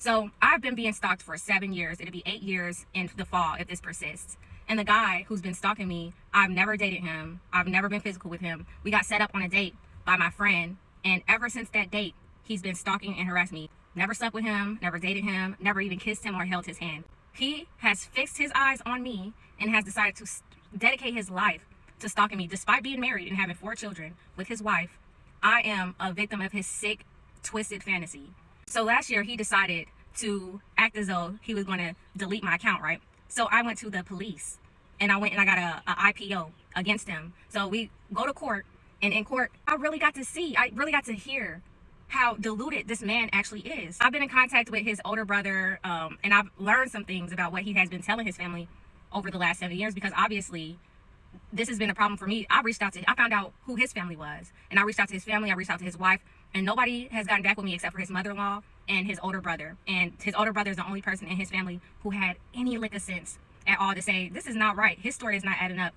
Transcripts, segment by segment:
So I've been being stalked for 7 years. It'll be 8 years in the fall if this persists. And the guy who's been stalking me, I've never dated him. I've never been physical with him. We got set up on a date by my friend. And ever since that date, he's been stalking and harassing me. Never slept with him, never dated him, never even kissed him or held his hand. He has fixed his eyes on me and has decided to dedicate his life to stalking me. Despite being married and having 4 children with his wife, I am a victim of his sick, twisted fantasy. So last year, he decided to act as though he was going to delete my account, right? So I went to the police and I got a IPO against him. So we go to court, and in court, I really got to hear how deluded this man actually is. I've been in contact with his older brother, and I've learned some things about what he has been telling his family over the last 7 years, because obviously this has been a problem for me. I found out who his family was, and I reached out to his family, I reached out to his wife, and nobody has gotten back with me except for his mother-in-law and his older brother. And his older brother is the only person in his family who had any lick of sense at all to say, this is not right. His story is not adding up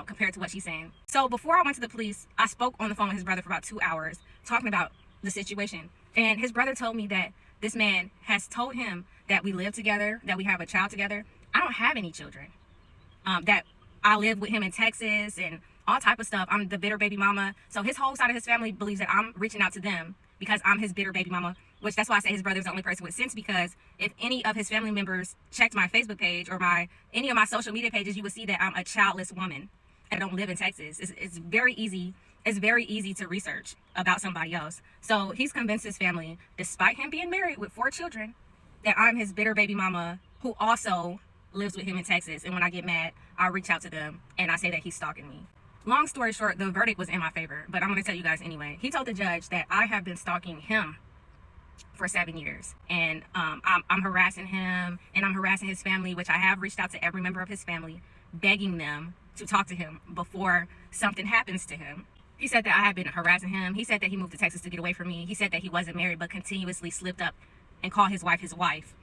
compared to what she's saying. So before I went to the police, I spoke on the phone with his brother for about 2 hours talking about the situation. And his brother told me that this man has told him that we live together, that we have a child together. I don't have any children. That I live with him in Texas and all type of stuff. I'm the bitter baby mama. So his whole side of his family believes that I'm reaching out to them because I'm his bitter baby mama, which that's why I say his brother's the only person with sense, because if any of his family members checked my Facebook page or any of my social media pages, you would see that I'm a childless woman and I don't live in Texas. It's very easy. It's very easy to research about somebody else. So he's convinced his family, despite him being married with 4 children, that I'm his bitter baby mama who also lives with him in Texas. And when I get mad, I reach out to them and I say that he's stalking me. Long story short, the verdict was in my favor, but I'm going to tell you guys anyway. He told the judge that I have been stalking him for 7 years, and I'm harassing him and I'm harassing his family, which I have reached out to every member of his family, begging them to talk to him before something happens to him. He said that I have been harassing him. He said that he moved to Texas to get away from me. He said that he wasn't married but continuously slipped up and called his wife his wife.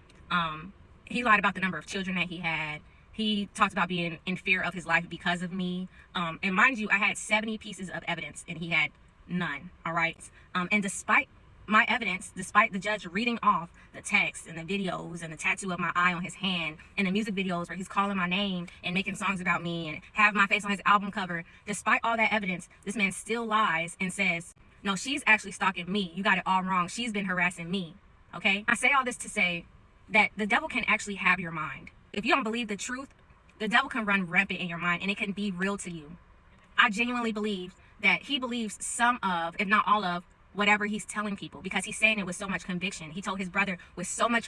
He lied about the number of children that he had. He talked about being in fear of his life because of me. And mind you, I had 70 pieces of evidence and he had none, all right? And despite my evidence, despite the judge reading off the text and the videos and the tattoo of my eye on his hand and the music videos where he's calling my name and making songs about me and have my face on his album cover, despite all that evidence, this man still lies and says, no, she's actually stalking me. You got it all wrong. She's been harassing me, okay? I say all this to say that the devil can actually have your mind. If you don't believe the truth, the devil can run rampant in your mind and it can be real to you. I genuinely believe that he believes some of, if not all of, whatever he's telling people, because he's saying it with so much conviction. He told his brother with so much